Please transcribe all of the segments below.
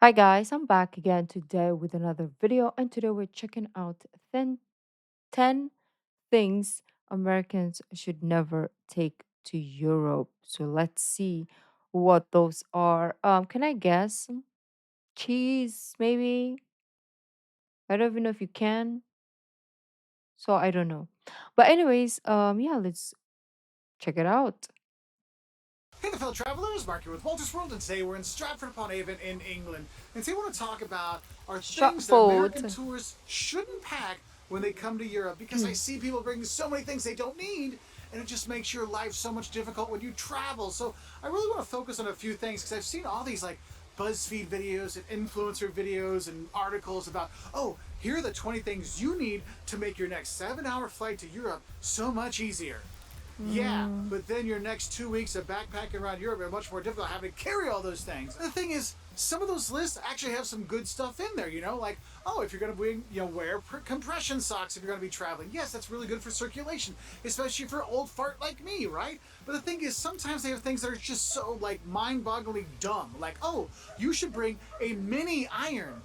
Hi guys, I'm back again today with another video, and today we're checking out 10 things Americans should never take to Europe. So let's see what those are. Can I guess? Cheese, maybe? I don't even know if you can. So I don't know. But anyways, yeah, let's check it out. Hey there, fellow travelers, Mark here with Walters World, and today we're in Stratford upon Avon in England. And today we want to talk about are Short things that food. American tourists shouldn't pack when they come to Europe, because I see people bringing so many things they don't need, and it just makes your life so much difficult when you travel. So I really want to focus on a few things because I've seen all these like BuzzFeed videos and influencer videos and articles about, oh, here are the 20 things you need to make your next 7-hour flight to Europe so much easier. Yeah, Mm, but then your next 2 weeks of backpacking around Europe are much more difficult having to carry all those things. And the thing is, some of those lists actually have some good stuff in there, like, oh, if you're going to bring, wear compression socks if you're going to be traveling. Yes, that's really good for circulation, especially for old fart like me, right? But the thing is, sometimes they have things that are just so, like, mind-bogglingly dumb. Like, oh, you should bring a mini iron.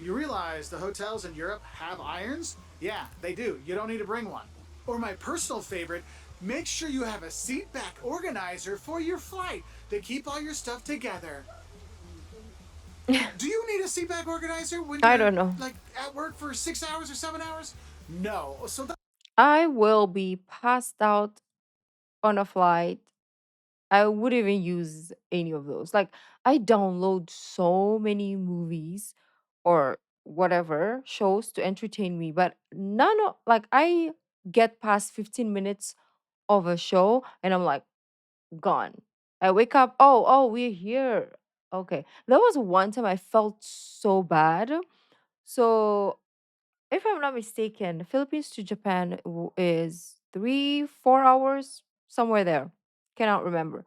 You realize the hotels in Europe have irons? Yeah, they do. You don't need to bring one. Or my personal favorite, make sure you have a seat back organizer for your flight to keep all your stuff together. Do you need a seat back organizer when I you're don't know. like at work for 6 hours or 7 hours? No. So I will be passed out on a flight. I wouldn't even use any of those. Like, I download so many movies or whatever shows to entertain me, but none of, like, I get past 15 minutes of a show and I'm like gone. I wake up, oh, we're here. Okay. There was one time I felt so bad. So if I'm not mistaken, Philippines to Japan is 3, 4 hours, somewhere there. Cannot remember.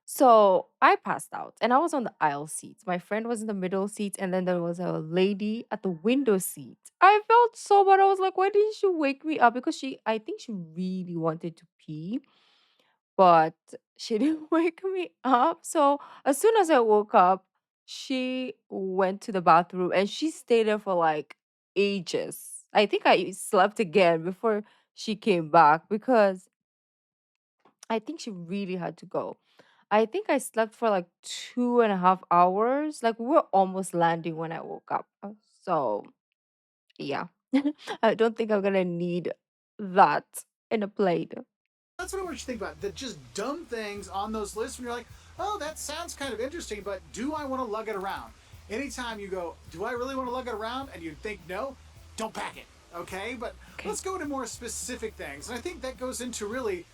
So I passed out and I was on the aisle seats. My friend was in the middle seat, and then there was a lady at the window seat. I felt so bad. I was like, why didn't she wake me up? Because I think she really wanted to pee, but she didn't wake me up. So as soon as I woke up, she went to the bathroom and she stayed there for like ages. I think I slept again before she came back because I think she really had to go. I think I slept for like 2.5 hours. Like, we were almost landing when I woke up. So yeah, I don't think I'm gonna need that in a plane. that's what I want you to think about. The just dumb things on those lists when you're like, oh, that sounds kind of interesting, but do I want to lug it around? Anytime you go, do I really want to lug it around? And you think no, don't pack it. Okay? But Okay. let's go into more specific things. And I think that goes into really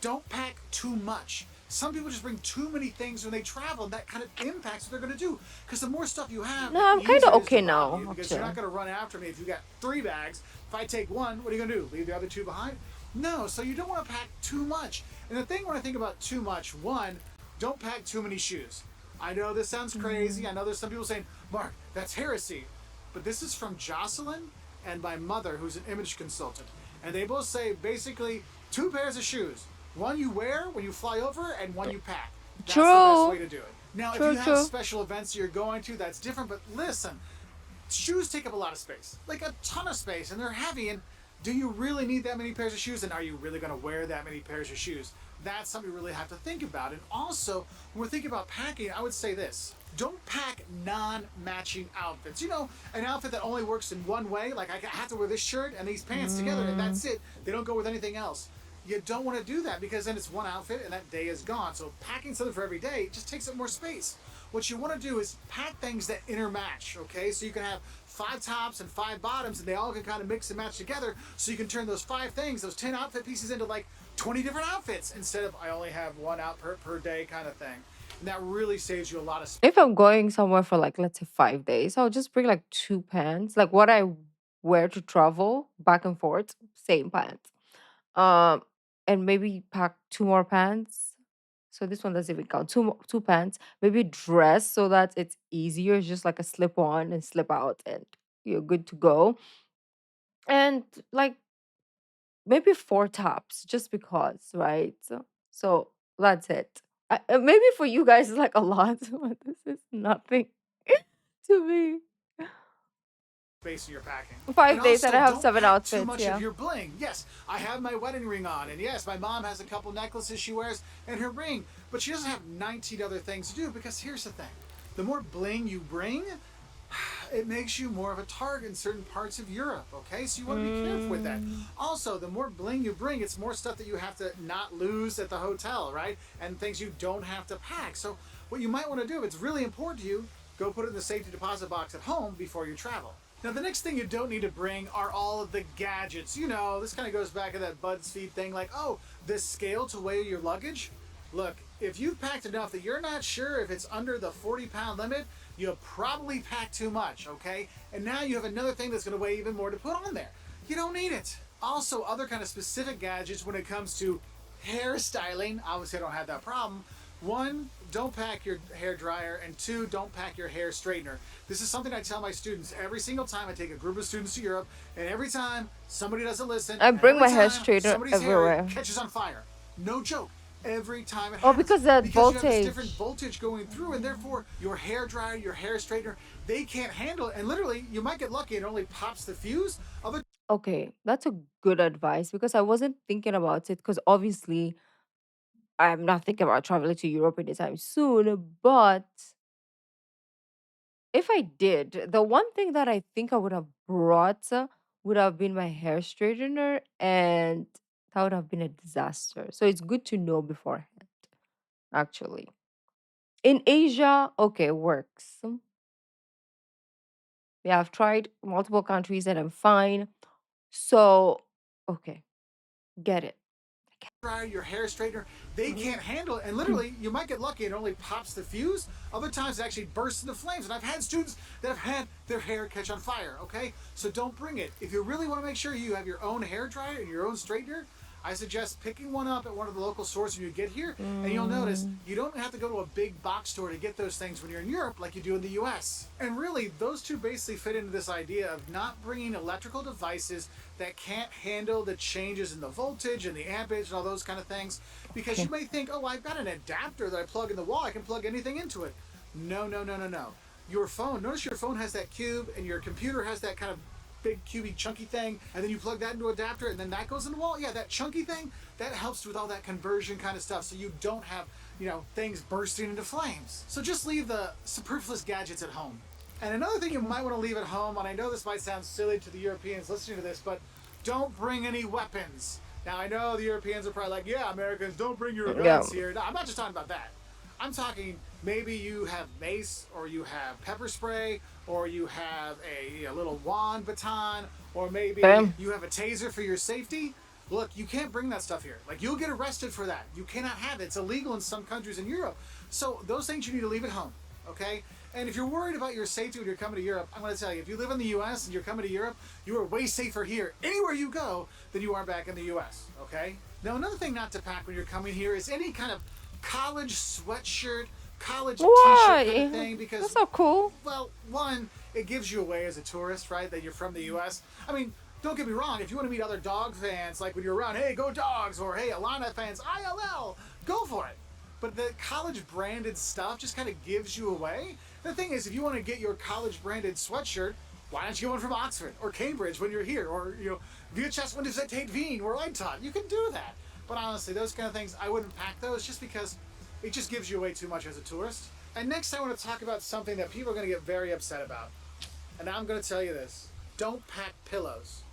don't pack too much. Some people just bring too many things when they travel, and that kind of impacts what they're going to do. Because the more stuff you have, No, the I'm kind of easier it is to okay rob now, you. Because you're not actually. going to run after me if you got 3 bags. If I take one, what are you going to do? Leave the other two behind? No. So you don't want to pack too much. And the thing when I think about too much, one, don't pack too many shoes. I know this sounds crazy. Mm. I know there's some people saying, Mark, that's heresy. But this is from Jocelyn and my mother, who's an image consultant. And they both say basically 2 pairs of shoes. One you wear when you fly over, and one you pack. That's the best way True, to do it. Now, if true, you have true. special events you're going to, that's different. But listen, shoes take up a lot of space, like a ton of space, and they're heavy. And do you really need that many pairs of shoes? And are you really going to wear that many pairs of shoes? That's something you really have to think about. And also, when we're thinking about packing, I would say this: don't pack non-matching outfits. An outfit that only works in one way. Like, I have to wear this shirt and these pants together, and Mm. that's it. They don't go with anything else. You don't want to do that because then it's one outfit and that day is gone. So packing something for every day just takes up more space. What you want to do is pack things that intermatch, okay? So you can have 5 tops and 5 bottoms, and they all can kind of mix and match together. So you can turn those 5 things, those 10 outfit pieces, into like 20 different outfits instead of I only have one outfit per day kind of thing. And that really saves you a lot of space. If I'm going somewhere for like, let's say, 5 days, I'll just bring like two pants, like what I wear to travel back and forth, same pants. Um, and maybe pack two more pants. So this one doesn't even count. Two pants, maybe dress so that it's easier, it's just like a slip on and slip out, and you're good to go. And like maybe four tops, just because, right? So that's it. Maybe for you guys it's like a lot, but this is nothing to me. Space in your packing. And 5 days and also, I have don't seven pack too outfits. much of Yeah. your bling. Yes, I have my wedding ring on, and yes, my mom has a couple necklaces she wears and her ring, but she doesn't have 19 other things to do because here's the thing: the more bling you bring, it makes you more of a target in certain parts of Europe, okay? So you want to be careful with that. Mm, Also, the more bling you bring, it's more stuff that you have to not lose at the hotel, right? And things you don't have to pack. So what you might want to do, if it's really important to you, go put it in the safety deposit box at home before you travel. Now, the next thing you don't need to bring are all of the gadgets. You know, this kind of goes back to that BuzzFeed thing like, oh, this scale to weigh your luggage. Look, if you've packed enough that you're not sure if it's under the 40-pound limit, you probably packed too much, okay? And now you have another thing that's going to weigh even more to put on there. You don't need it. Also, other kind of specific gadgets when it comes to hairstyling. Obviously, I don't have that problem. One, don't pack your hair dryer, and two, don't pack your hair straightener. This is something I tell my students every single time I take a group of students to Europe, and every time somebody doesn't listen, I and bring every my hair time straightener somebody's hair everywhere. catches on fire. No joke. Every time it Oh, has. because that Because you have this different voltage. voltage going through, and therefore your hair dryer, your hair straightener, they can't handle it. And literally, you might get lucky and it only pops the fuse. Other Okay, that's a good advice because I wasn't thinking about it because obviously I'm not thinking about traveling to Europe anytime soon. But if I did, the one thing that I think I would have brought would have been my hair straightener, and that would have been a disaster. So it's good to know beforehand, actually. In Asia, okay, works. Yeah, I've tried multiple countries and I'm fine. So, okay, get it. dryer, your hair straightener, they can't handle it. And literally, you might get lucky and it only pops the fuse. Other times, it actually bursts into flames. And I've had students that have had their hair catch on fire, okay? So don't bring it. If you really want to make sure you have your own hair dryer and your own straightener, I suggest picking one up at one of the local stores when you get here, and you'll notice Mm, you don't have to go to a big box store to get those things when you're in Europe like you do in the US. And really, those two basically fit into this idea of not bringing electrical devices that can't handle the changes in the voltage and the ampage and all those kind of things. Because okay. you may think, oh, I've got an adapter that I plug in the wall, I can plug anything into it. No, no, no, no, no. Your phone, notice your phone has that cube and your computer has that kind of big cubey chunky thing, and then you plug that into an adapter and then that goes in the wall. Yeah, that chunky thing, that helps with all that conversion kind of stuff so you don't have, things bursting into flames. So just leave the superfluous gadgets at home. And another thing you might want to leave at home, and I know this might sound silly to the Europeans listening to this, but don't bring any weapons. Now I know the Europeans are probably like, yeah, Americans, don't bring your Yeah. guns here. No, I'm not just talking about that. I'm talking maybe you have mace or you have pepper spray or you have a little wand baton or maybe Okay. you have a taser for your safety. Look, you can't bring that stuff here. Like, you'll get arrested for that. You cannot have it. It's illegal in some countries in Europe. So those things you need to leave at home, okay? And if you're worried about your safety when you're coming to Europe, I'm going to tell you, if you live in the U.S. and you're coming to Europe, you are way safer here, anywhere you go, than you are back in the U.S., okay? Now, another thing not to pack when you're coming here is any kind of college sweatshirt, college t-shirt kind of Why? thing, That's because, so cool. well, one, it gives you away as a tourist, right, that you're from the U.S. I mean, don't get me wrong, if you want to meet other dog fans, like when you're around, hey, go dogs, or hey, Alana fans, ILL, go for it. But the college branded stuff just kind of gives you away. The thing is, if you want to get your college branded sweatshirt, why don't you get one from Oxford or Cambridge when you're here, or VHS Universität Wien, where I taught? You can do that. But honestly, those kind of things, I wouldn't pack those just because it just gives you away too much as a tourist. And next, I want to talk about something that people are going to get very upset about. And I'm going to tell you this: don't pack pillows.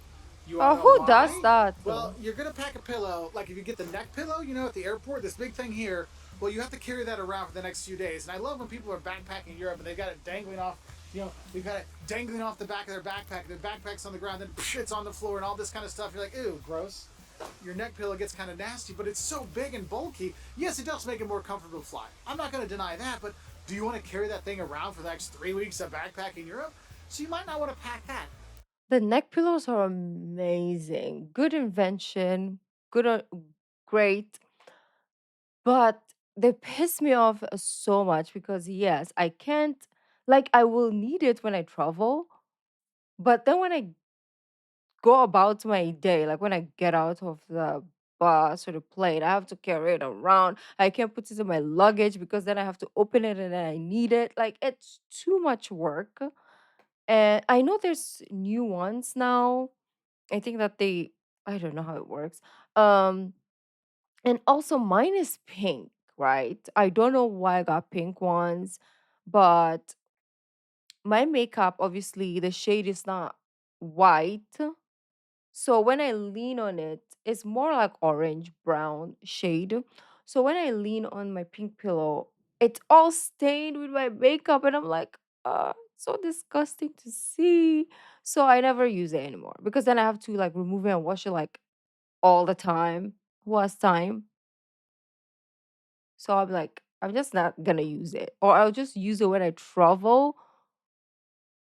You want Oh, to know who does why? that Well, though? you're going to pack a pillow. Like if you get the neck pillow, at the airport, this big thing here, well, you have to carry that around for the next few days. And I love when people are backpacking Europe and they've got it dangling off, they've got it dangling off the back of their backpack. Their backpack's on the ground, then it's on the floor and all this kind of stuff. You're like, ew, gross. Your neck pillow gets kind of nasty, but it's so big and bulky. Yes, it does make it more comfortable to fly. I'm not going to deny that, but do you want to carry that thing around for the next 3 weeks of backpacking Europe? So you might not want to pack that. The neck pillows are amazing. Good invention. Good, great. But they piss me off so much because, yes, I can't, like, I will need it when I travel. But then when I go about my day, like when I get out of the bus or the plane. I have to carry it around. I can't put it in my luggage because then I have to open it and then I need it. Like it's too much work. And I know there's new ones now. I think that I don't know how it works. Um and also mine is pink, right? I don't know why I got pink ones, but my makeup, obviously, the shade is not white. So when I lean on it, it's more like orange brown shade. So when I lean on my pink pillow, it's all stained with my makeup, and I'm like, so disgusting to see. So I never use it anymore because then I have to like remove it and wash it like all the time. Who has time? So I'm like, I'm just not gonna use it. Or I'll just use it when I travel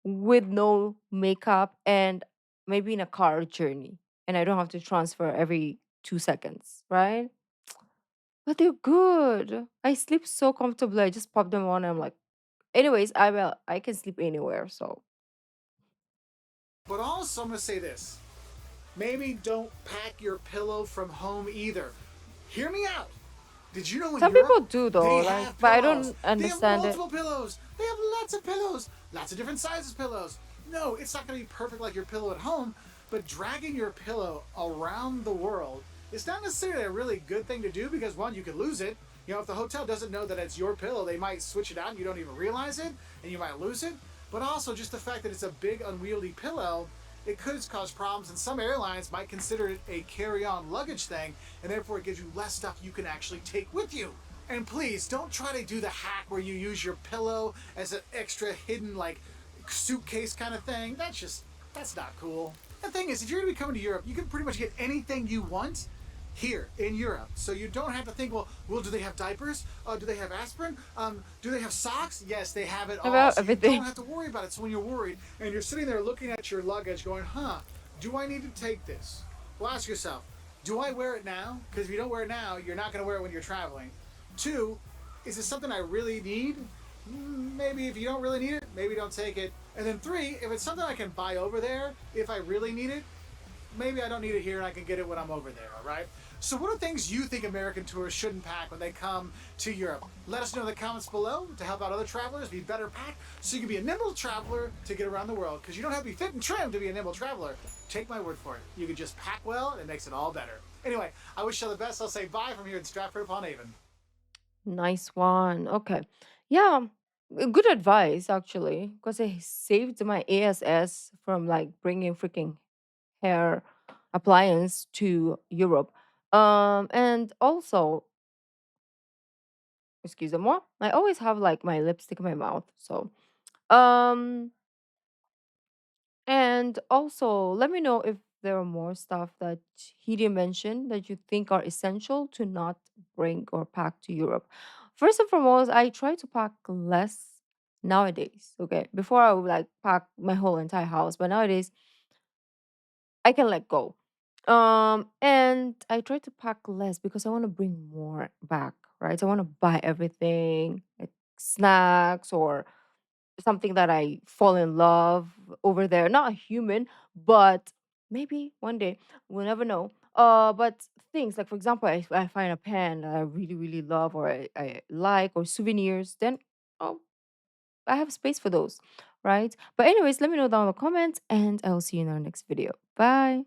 with no makeup and maybe in a car journey. And I don't have to transfer every 2 seconds, right? But they're good. I sleep so comfortably. I just pop them on and I'm like, anyways, I can sleep anywhere. So But also, I'm going to say this. Maybe don't pack your pillow from home either. Hear me out. Did you know in some Europe people do though, they like, have but I pillows? don't They have understand it. multiple pillows. They have lots of pillows, lots of different sizes pillows. No, it's not going to be perfect like your pillow at home, but dragging your pillow around the world is not necessarily a really good thing to do because one, you could lose it. You know, if the hotel doesn't know that it's your pillow, they might switch it out and you don't even realize it and you might lose it. But also just the fact that it's a big unwieldy pillow, it could cause problems, and some airlines might consider it a carry-on luggage thing, and therefore it gives you less stuff you can actually take with you. And please don't try to do the hack where you use your pillow as an extra hidden like suitcase kind of thing. That's not cool. The thing is, if you're gonna be coming to Europe, you can pretty much get anything you want here in Europe. So you don't have to think, well, do they have diapers? Do they have aspirin? Do they have socks? Yes, they have it all. About So you don't everything. have to worry about it. So when you're worried and you're sitting there looking at your luggage going, do I need to take this? Well, ask yourself, do I wear it now? Because if you don't wear it now, you're not going to wear it when you're traveling. Two, is this something I really need? Maybe if you don't really need it, maybe don't take it. And then three, if it's something I can buy over there, if I really need it, maybe I don't need it here and I can get it when I'm over there, all right? So, what are things you think American tourists shouldn't pack when they come to Europe? Let us know in the comments below to help out other travelers be better packed so you can be a nimble traveler to get around the world. Because you don't have to be fit and trim to be a nimble traveler. Take my word for it. You can just pack well and it makes it all better. Anyway, I wish you all the best. I'll say bye from here in Stratford upon Avon. Nice one. Okay. Yeah. Good advice actually, because it saved my ASS from like bringing freaking hair appliance to Europe. And also, excuse me, more. I always have like my lipstick in my mouth. So, um, and also let me know if there are more stuff that he didn't mention that you think are essential to not bring or pack to Europe. First and foremost, I try to pack less nowadays. Okay. Before I would like pack my whole entire house, but nowadays I can let go. And I try to pack less because I want to bring more back, right? I want to buy everything, like snacks or something that I fall in love over there. Not a human, but maybe one day we'll never know. But things like, for example, I find a pen that I really, really love or I like, or souvenirs, then oh, I have space for those, right? But anyways, let me know down in the comments, and I'll see you in our next video. Bye.